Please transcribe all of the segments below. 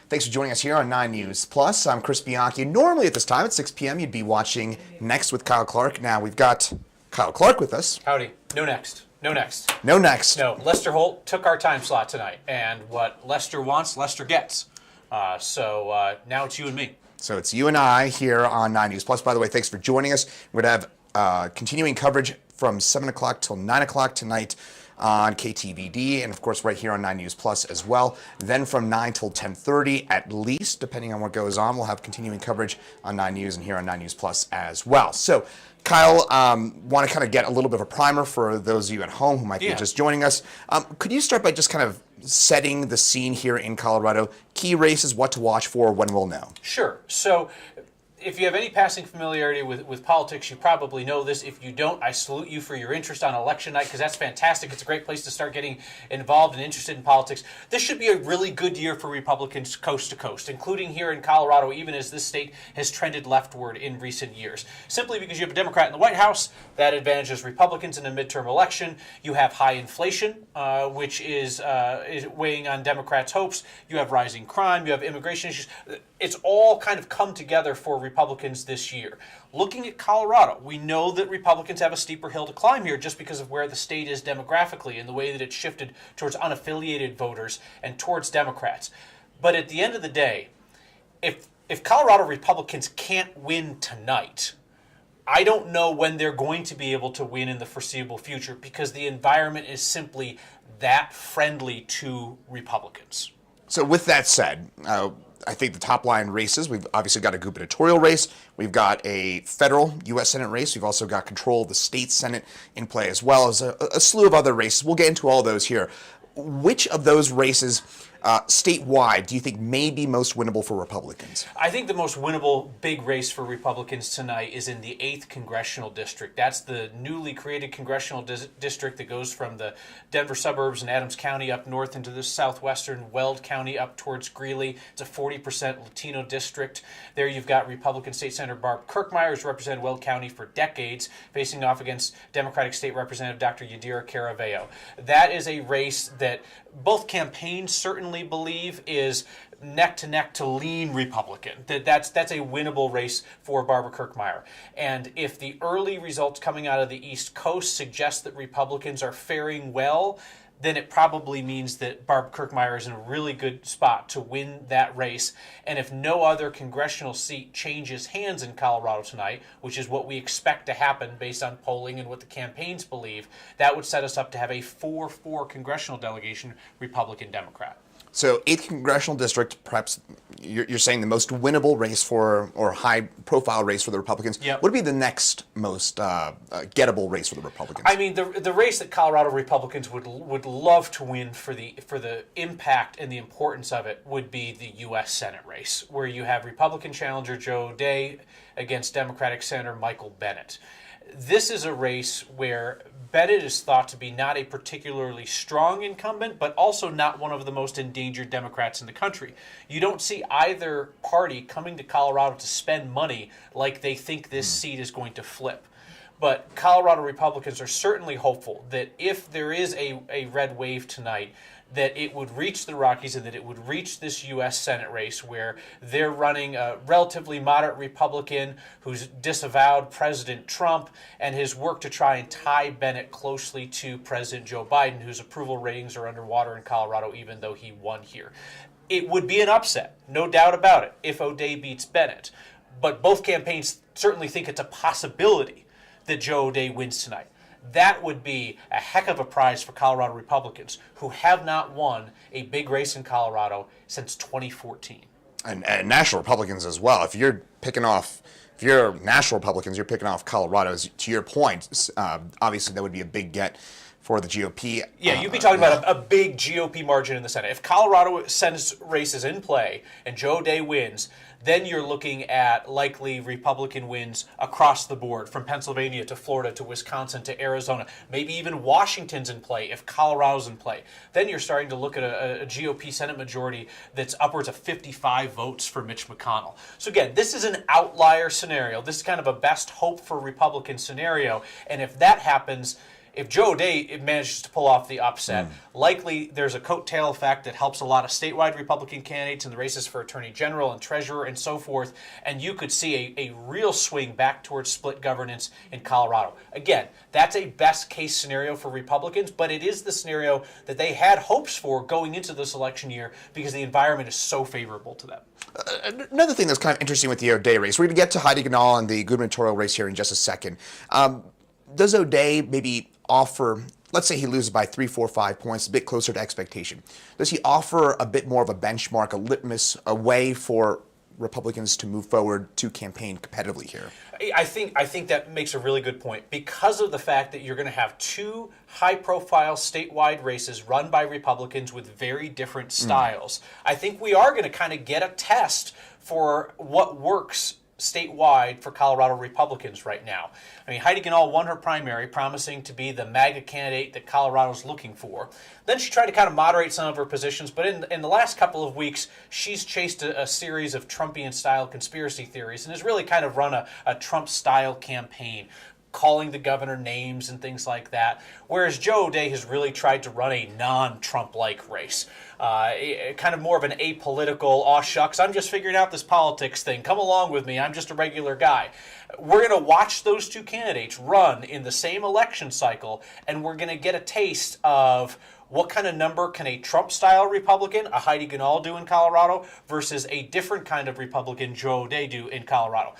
Thanks for joining us here on 9 News Plus. I'm Chris Bianchi. Normally at this time at 6 p.m. you'd be watching Next with Kyle Clark. Now we've got Kyle Clark with us. Howdy. No next. No next. No next. No. Lester Holt took our time slot tonight, and what Lester wants, Lester gets. So now it's you and me. So it's you and I here on 9 News Plus. By the way, thanks for joining us. We're going to have continuing coverage from 7 o'clock till 9 o'clock tonight on KTVD, and of course right here on 9 News Plus as well. Then from 9 till 10:30 at least, depending on what goes on, we'll have continuing coverage on 9 News and here on 9 News Plus as well. So Kyle, want to kind of get a little bit of a primer for those of you at home who might be just joining us. Could you start by just kind of setting the scene here in Colorado? Key races, what to watch for, when we'll know. Sure. So if you have any passing familiarity with politics, you probably know this. If you don't, I salute you for your interest on election night, because that's fantastic. It's a great place to start getting involved and interested in politics. This should be a really good year for Republicans coast to coast, including here in Colorado, even as this state has trended leftward in recent years. Simply because you have a Democrat in the White House, that advantages Republicans in a midterm election. You have high inflation, which is weighing on Democrats' hopes. You have rising crime. You have immigration issues. It's all kind of come together for Republicans this year. Looking at Colorado, we know that Republicans have a steeper hill to climb here just because of where the state is demographically and the way that it's shifted towards unaffiliated voters and towards Democrats. But at the end of the day, if Colorado Republicans can't win tonight, I don't know when they're going to be able to win in the foreseeable future, because the environment is simply that friendly to Republicans. So with that said, I think the top line races, we've obviously got a gubernatorial race, we've got a federal U.S. Senate race, we've also got control of the state Senate in play, as well as a slew of other races. We'll get into all those here. Which of those races statewide do you think may be most winnable for Republicans? I think the most winnable big race for Republicans tonight is in the 8th Congressional District. That's the newly created Congressional District that goes from the Denver suburbs and Adams County up north into the southwestern Weld County up towards Greeley. It's a 40% Latino district. There you've got Republican State Senator Barb Kirkmeyer, who's represented Weld County for decades, facing off against Democratic State Representative Dr. Yadira Caraveo. That is a race that both campaigns certainly believe is neck to neck to lean Republican. That's a winnable race for Barbara Kirkmeyer. And if the early results coming out of the East Coast suggest that Republicans are faring well, then it probably means that Barb Kirkmeyer is in a really good spot to win that race. And if no other congressional seat changes hands in Colorado tonight, which is what we expect to happen based on polling and what the campaigns believe, that would set us up to have a 4-4 congressional delegation, Republican-Democrat. So 8th Congressional District, perhaps you're saying the most winnable race for, or high-profile race for the Republicans. Yep. What would be the next most gettable race for the Republicans? I mean, the race that Colorado Republicans would love to win for the impact and the importance of it would be the U.S. Senate race, where you have Republican challenger Joe O'Dea against Democratic Senator Michael Bennet. This is a race where Bennet is thought to be not a particularly strong incumbent, but also not one of the most endangered Democrats in the country. You don't see either party coming to Colorado to spend money like they think this seat is going to flip. But Colorado Republicans are certainly hopeful that if there is a red wave tonight, that it would reach the Rockies and that it would reach this U.S. Senate race where they're running a relatively moderate Republican who's disavowed President Trump and his work to try and tie Bennet closely to President Joe Biden, whose approval ratings are underwater in Colorado even though he won here. It would be an upset, no doubt about it, if O'Dea beats Bennet. But both campaigns certainly think it's a possibility that Joe O'Dea wins tonight. That would be a heck of a prize for Colorado Republicans, who have not won a big race in Colorado since 2014. And national Republicans as well. If you're national Republicans, you're picking off Colorado. To your point, obviously that would be a big get for the GOP. Yeah, you'd be talking about a big GOP margin in the Senate. If Colorado Senate race is in play and Joe O'Dea wins, then you're looking at likely Republican wins across the board, from Pennsylvania to Florida to Wisconsin to Arizona. Maybe even Washington's in play if Colorado's in play. Then you're starting to look at a GOP Senate majority that's upwards of 55 votes for Mitch McConnell. So again, this is an outlier scenario. This is kind of a best hope for Republican scenario. And if that happens, If Joe O'Dea manages to pull off the upset, likely there's a coattail effect that helps a lot of statewide Republican candidates in the races for attorney general and treasurer and so forth, and you could see a real swing back towards split governance in Colorado. Again, that's a best case scenario for Republicans, but it is the scenario that they had hopes for going into this election year because the environment is so favorable to them. Another thing that's kind of interesting with the O'Dea race, we're going to get to Heidi Ganahl and the gubernatorial race here in just a second. Does O'Dea maybe offer, let's say he loses by 3, 4, 5 points, a bit closer to expectation. Does he offer a bit more of a benchmark, a litmus, a way for Republicans to move forward to campaign competitively here? I think that makes a really good point because of the fact that you're going to have two high-profile statewide races run by Republicans with very different styles. I think we are going to kind of get a test for what works statewide for Colorado Republicans right now. I mean, Heidi Ganahl won her primary, promising to be the MAGA candidate that Colorado's looking for. Then she tried to kind of moderate some of her positions, but in the last couple of weeks, she's chased a series of Trumpian-style conspiracy theories and has really kind of run a Trump-style campaign, calling the governor names and things like that, whereas Joe O'Dea has really tried to run a non-Trump-like race. Kind of more of an apolitical, aw shucks, I'm just figuring out this politics thing, come along with me, I'm just a regular guy. We're going to watch those two candidates run in the same election cycle, and we're going to get a taste of what kind of number can a Trump-style Republican, a Heidi Ganahl, do in Colorado versus a different kind of Republican, Joe O'Dea, do in Colorado.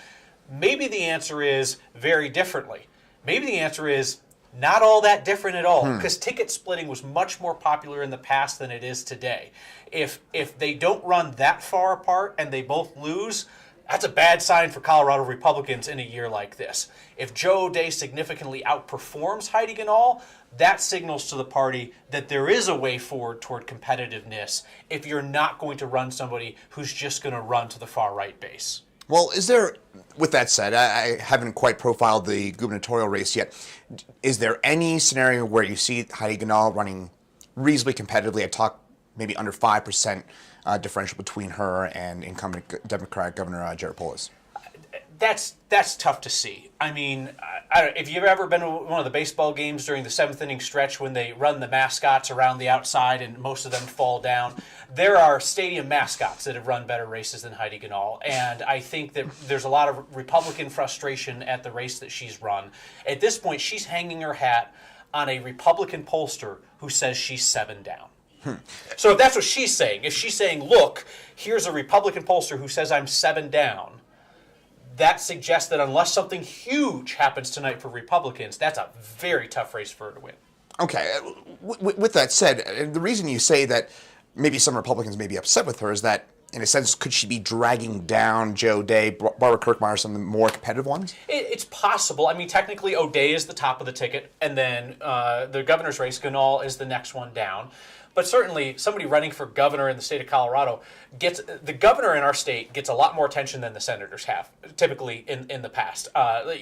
Maybe the answer is very differently. Maybe the answer is not all that different at all, because ticket splitting was much more popular in the past than it is today. If they don't run that far apart and they both lose, that's a bad sign for Colorado Republicans in a year like this. If Joe O'Dea significantly outperforms Heidi Ganahl, that signals to the party that there is a way forward toward competitiveness if you're not going to run somebody who's just going to run to the far right base. Well, is there, with that said, I haven't quite profiled the gubernatorial race yet. Is there any scenario where you see Heidi Ganahl running reasonably competitively? I talk maybe under 5% differential between her and incumbent Democratic Governor Jared Polis. That's tough to see. I mean, if you've ever been to one of the baseball games during the seventh inning stretch when they run the mascots around the outside and most of them fall down, there are stadium mascots that have run better races than Heidi Ganahl. And I think that there's a lot of Republican frustration at the race that she's run. At this point, she's hanging her hat on a Republican pollster who says she's 7 down. So if that's what she's saying, if she's saying, look, here's a Republican pollster who says I'm 7 down, that suggests that unless something huge happens tonight for Republicans, that's a very tough race for her to win. Okay. With that said, the reason you say that maybe some Republicans may be upset with her is that, in a sense, could she be dragging down Joe O'Dea, Barbara Kirkmeyer, some of the more competitive ones? It's possible. I mean, technically, O'Dea is the top of the ticket, and then the governor's race, Ganahl, is the next one down. But certainly, somebody running for governor in the state of Colorado the governor in our state gets a lot more attention than the senators have, typically in the past. Like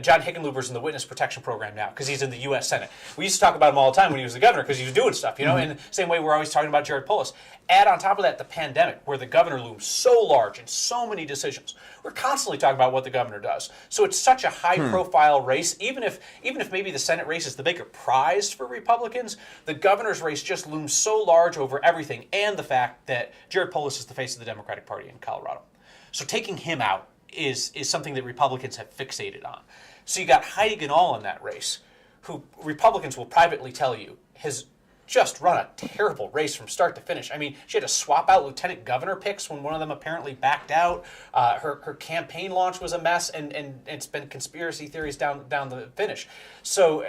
John Hickenlooper's in the Witness Protection Program now because he's in the U.S. Senate. We used to talk about him all the time when he was the governor because he was doing stuff, in the same way we're always talking about Jared Polis. Add on top of that the pandemic, where the governor looms so large in so many decisions. We're constantly talking about what the governor does. So it's such a high-profile race. Even if maybe the Senate race is the bigger prize for Republicans, the governor's race just looms so large over everything, and the fact that Jared Polis is the face of the Democratic Party in Colorado. So taking him out is something that Republicans have fixated on. So you got Heidi Ganahl in that race, who Republicans will privately tell you has just run a terrible race from start to finish. I mean, she had to swap out lieutenant governor picks when one of them apparently backed out. Her campaign launch was a mess, and it's been conspiracy theories down the finish. So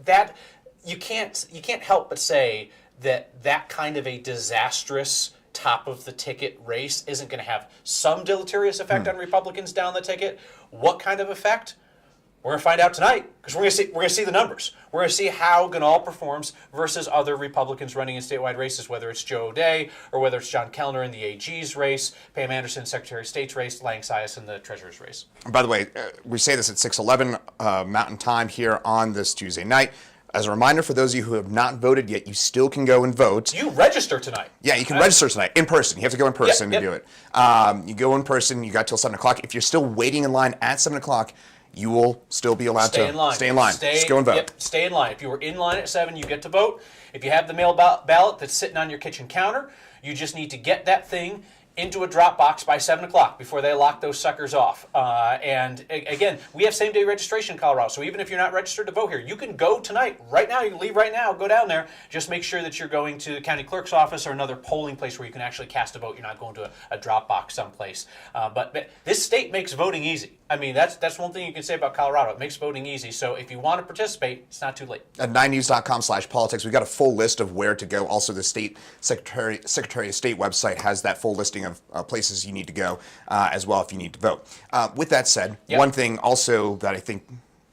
that you can't help but say that kind of a disastrous top of the ticket race isn't going to have some deleterious effect on Republicans down the ticket. What kind of effect? We're going to find out tonight because we're going to see the numbers. We're going to see how Ganahl performs versus other Republicans running in statewide races, whether it's Joe O'Dea or whether it's John Kellner in the AG's race, Pam Anderson, Secretary of State's race, Lang Sias in the Treasurer's race. By the way, we say this at 6:11 Mountain Time here on this Tuesday night. As a reminder, for those of you who have not voted yet, you still can go and vote. You register tonight. Yeah, you can register tonight in person. You have to go in person to do it. You go in person. You got till 7 o'clock. If you're still waiting in line at 7 o'clock, you will still be allowed Stay to in line. stay in line. Just go and vote. Yep, stay in line. If you were in line at 7, you get to vote. If you have the mail ballot that's sitting on your kitchen counter, you just need to get that thing into a drop box by 7 o'clock before they lock those suckers off. And again, we have same-day registration in Colorado, so even if you're not registered to vote here, you can go tonight, right now, you can leave right now, go down there, just make sure that you're going to the county clerk's office or another polling place where you can actually cast a vote. You're not going to a drop box someplace. But this state makes voting easy. I mean, that's one thing you can say about Colorado. It makes voting easy, so if you want to participate, it's not too late. At 9news.com/politics, we've got a full list of where to go. Also, the state Secretary of State website has that full listing of places you need to go as well if you need to vote. With that said, one thing also that I think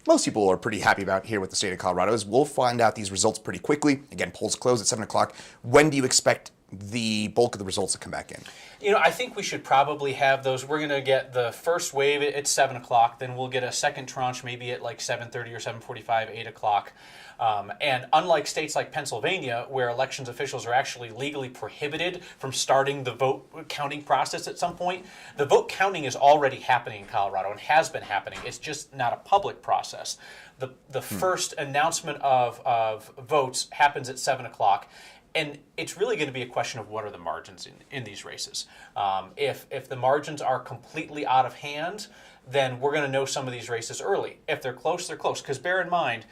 most people are pretty happy about here with the state of Colorado is we'll find out these results pretty quickly. Again, polls close at 7 o'clock. When do you expect the bulk of the results to come back in? You know, I think we should probably have those. We're going to get the first wave at 7 o'clock. Then we'll get a second tranche maybe at like 7:30 or 7:45, 8 o'clock. And unlike states like Pennsylvania, where elections officials are actually legally prohibited from starting the vote counting process at some point, the vote counting is already happening in Colorado and has been happening. It's just not a public process. The first announcement of votes happens at 7 o'clock. And it's really going to be a question of what are the margins in these races. If the margins are completely out of hand, then we're going to know some of these races early. If they're close, they're close. Because bear in mind,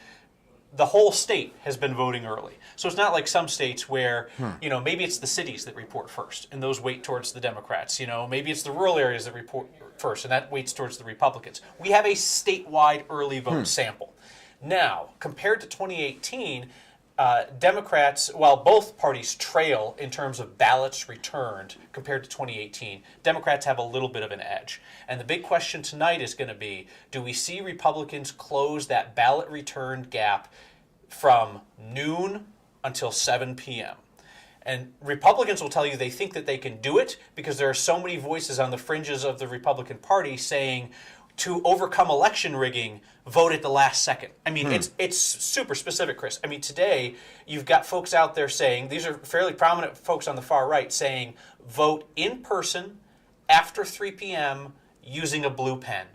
the whole state has been voting early. So it's not like some states where, you know, maybe it's the cities that report first, and those weight towards the Democrats. You know, maybe it's the rural areas that report first, and that weights towards the Republicans. We have a statewide early vote sample. Now, compared to 2018, Democrats, while both parties trail in terms of ballots returned compared to 2018, Democrats have a little bit of an edge. And the big question tonight is going to be, do we see Republicans close that ballot returned gap from noon until 7 p.m.? And Republicans will tell you they think that they can do it because there are so many voices on the fringes of the Republican Party saying, to overcome election rigging, vote at the last second. I mean, it's super specific, Chris. I mean, today, you've got folks out there saying, these are fairly prominent folks on the far right, saying, vote in person after 3 p.m. using a blue pen.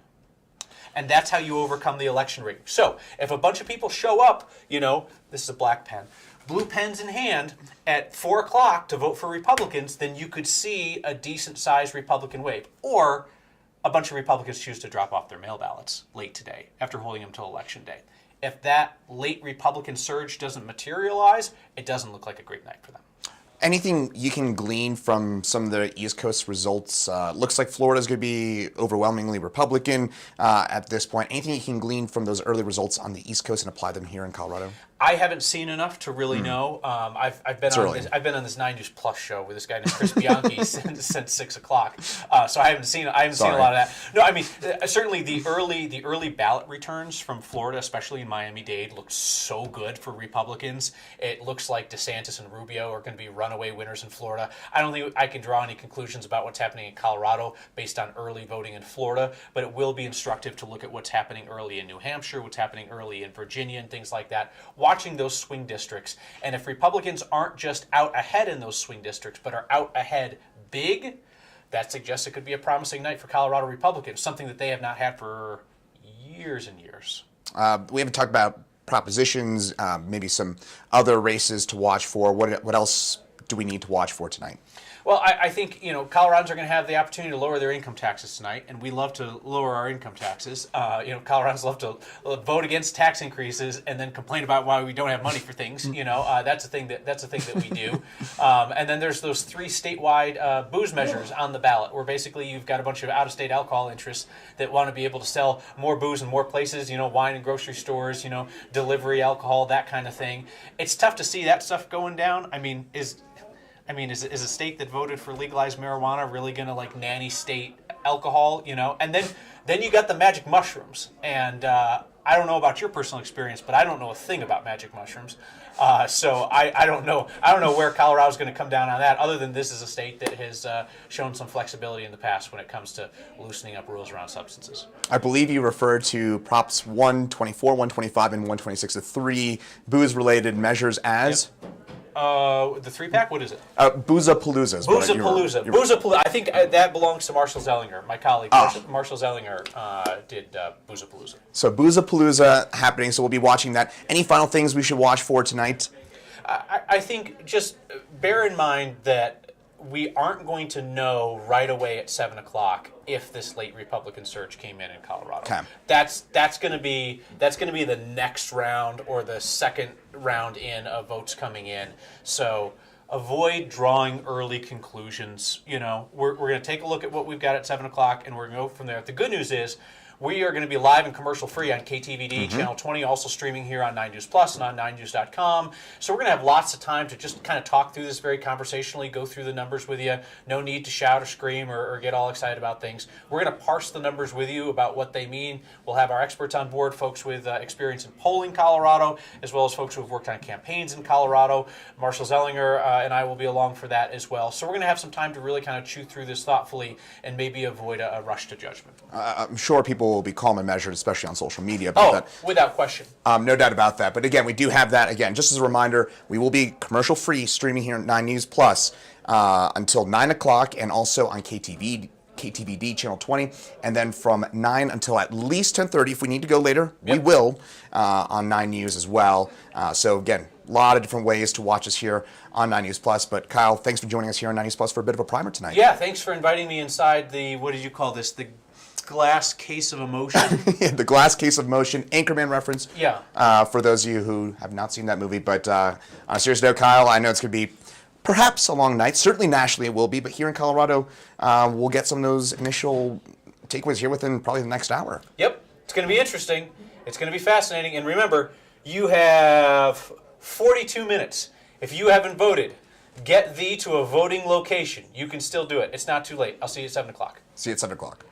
And that's how you overcome the election rigging. So, if a bunch of people show up, you know, this is a black pen, blue pens in hand at 4 o'clock to vote for Republicans, then you could see a decent-sized Republican wave. Or a bunch of Republicans choose to drop off their mail ballots late today after holding them till Election Day. If that late Republican surge doesn't materialize, it doesn't look like a great night for them. Anything you can glean from some of the East Coast results? Looks like Florida's going to be overwhelmingly Republican at this point. Anything you can glean from those early results on the East Coast and apply them here in Colorado? I haven't seen enough to really know. I've been on this 9 News Plus show with this guy named Chris Bianchi since 6 o'clock. So I haven't seen a lot of that. No, I mean certainly the early ballot returns from Florida, especially in Miami-Dade, look so good for Republicans. It looks like DeSantis and Rubio are going to be runaway winners in Florida. I don't think I can draw any conclusions about what's happening in Colorado based on early voting in Florida, but it will be instructive to look at what's happening early in New Hampshire, what's happening early in Virginia, and things like that. Watching those swing districts, and if Republicans aren't just out ahead in those swing districts, but are out ahead big, that suggests it could be a promising night for Colorado Republicans, something that they have not had for years and years. We haven't talked about propositions, maybe some other races to watch for. What else do we need to watch for tonight? Well, I think, you know, Coloradans are going to have the opportunity to lower their income taxes tonight, and we love to lower our income taxes. You know, Coloradans love to vote against tax increases and then complain about why we don't have money for things. You know, that's a thing that we do. And then there's those 3 statewide booze measures on the ballot, where basically you've got a bunch of out-of-state alcohol interests that want to be able to sell more booze in more places. You know, wine in grocery stores. You know, delivery alcohol, that kind of thing. It's tough to see that stuff going down. I mean, is a state that voted for legalized marijuana really going to like nanny state alcohol, you know? And then you got the magic mushrooms. And I don't know about your personal experience, but I don't know a thing about magic mushrooms. So I don't know where Colorado's going to come down on that, other than this is a state that has shown some flexibility in the past when it comes to loosening up rules around substances. I believe you referred to Props 124, 125, and 126, the 3 booze-related measures as? Yep. The 3-pack? What is it? Boozapalooza is what Boozapalooza. Boozapalooza. I think that belongs to Marshall Zellinger, my colleague. Marshall Zellinger did Boozapalooza. So Boozapalooza happening, so we'll be watching that. Any final things we should watch for tonight? I think just bear in mind that we aren't going to know right away at 7 o'clock if this late Republican surge came in Colorado. Okay. That's going to be the next round or the second round in of votes coming in. So avoid drawing early conclusions. You know, we're going to take a look at what we've got at 7 o'clock, and we're going to go from there. The good news is we are going to be live and commercial free on KTVD, Channel 20, also streaming here on 9 News Plus and on 9news.com. So we're going to have lots of time to just kind of talk through this very conversationally, go through the numbers with you. No need to shout or scream or get all excited about things. We're going to parse the numbers with you about what they mean. We'll have our experts on board, folks with experience in polling Colorado, as well as folks who have worked on campaigns in Colorado. Marshall Zellinger and I will be along for that as well. So we're going to have some time to really kind of chew through this thoughtfully and maybe avoid a rush to judgment. I'm sure people will be calm and measured, especially on social media. But without question. No doubt about that. But again, we do have that. Again, just as a reminder, we will be commercial free streaming here at 9 News Plus until 9 o'clock and also on KTVD Channel 20. And then from 9 until at least 10:30. If we need to go later, we will on 9 News as well. So again, a lot of different ways to watch us here on 9 News Plus. But Kyle, thanks for joining us here on 9 News Plus for a bit of a primer tonight. Yeah, thanks for inviting me inside the, what did you call this, the glass case of emotion? The glass case of motion, Anchorman reference. Yeah. For those of you who have not seen that movie. But on a serious note, Kyle, I know it's going to be perhaps a long night. Certainly nationally it will be. But here in Colorado, we'll get some of those initial takeaways here within probably the next hour. Yep. It's going to be interesting. It's going to be fascinating. And remember, you have 42 minutes. If you haven't voted, get thee to a voting location. You can still do it. It's not too late. I'll see you at 7 o'clock. See you at 7 o'clock.